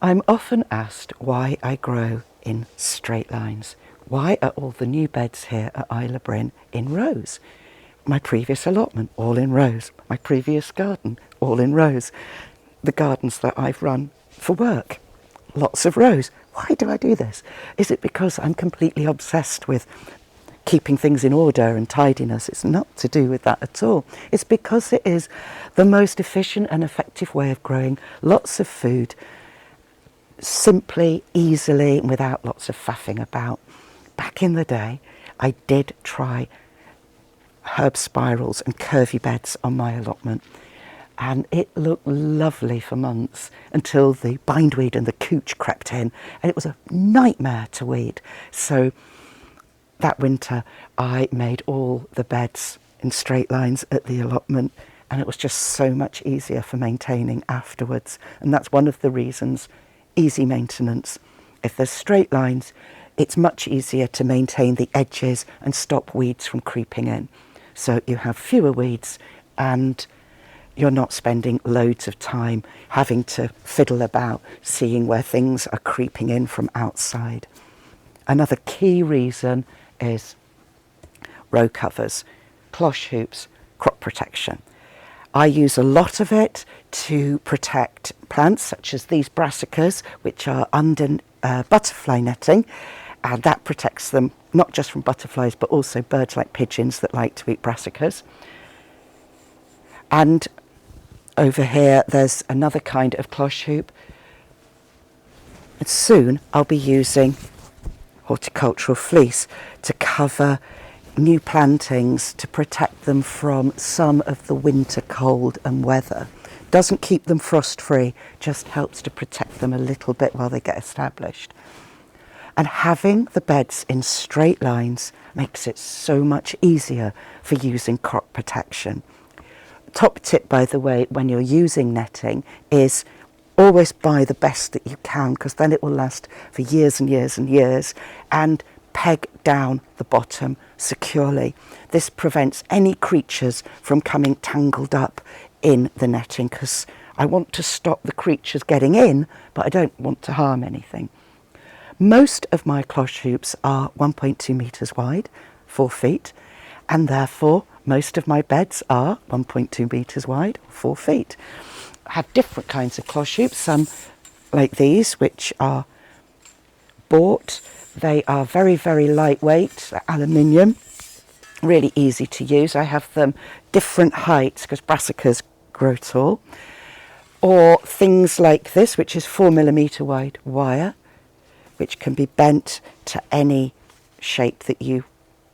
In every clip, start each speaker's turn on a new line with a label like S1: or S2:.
S1: I'm often asked why I grow in straight lines. Why are all the new beds here at Isle of Bryn in rows? My previous allotment, all in rows. My previous garden, all in rows. The gardens that I've run for work, lots of rows. Why do I do this? Is it because I'm completely obsessed with keeping things in order and tidiness? It's not to do with that at all. It's because it is the most efficient and effective way of growing lots of food simply, easily, and without lots of faffing about. Back in the day, I did try herb spirals and curvy beds on my allotment, and it looked lovely for months until the bindweed and the cooch crept in, and it was a nightmare to weed. So that winter I made all the beds in straight lines at the allotment, and it was just so much easier for maintaining afterwards. And that's one of the reasons, easy maintenance. If there's straight lines, it's much easier to maintain the edges and stop weeds from creeping in. So you have fewer weeds and you're not spending loads of time having to fiddle about seeing where things are creeping in from outside. Another key reason is row covers, cloche hoops, crop protection. I use a lot of it to protect plants such as these brassicas, which are under butterfly netting, and that protects them not just from butterflies but also birds like pigeons that like to eat brassicas. And over here there's another kind of cloche hoop, and soon I'll be using horticultural fleece to cover new plantings to protect them from some of the winter cold and weather. Doesn't keep them frost free, just helps to protect them a little bit while they get established. And having the beds in straight lines makes it so much easier for using crop protection. Top tip, by the way, when you're using netting is always buy the best that you can, because then it will last for years and years and years, and peg down the bottom securely. This prevents any creatures from coming tangled up in the netting, because I want to stop the creatures getting in, but I don't want to harm anything. Most of my cloche hoops are 1.2 metres wide, 4 feet, and therefore most of my beds are 1.2 metres wide, 4 feet. I have different kinds of cloche hoops, some like these, which are bought. They are very, very lightweight, aluminium, really easy to use. I have them different heights because brassicas grow tall. Or things like this, which is 4mm wide wire, which can be bent to any shape that you,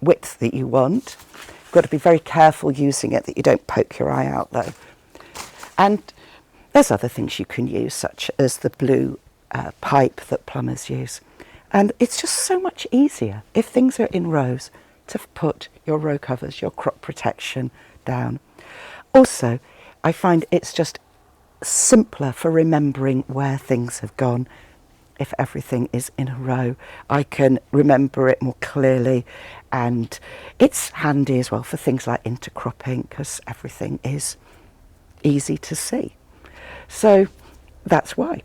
S1: width that you want. You've got to be very careful using it that you don't poke your eye out though. And there's other things you can use, such as the blue pipe that plumbers use. And it's just so much easier, if things are in rows, to put your row covers, your crop protection down. Also, I find it's just simpler for remembering where things have gone. If everything is in a row, I can remember it more clearly, and it's handy as well for things like intercropping, because everything is easy to see. So that's why.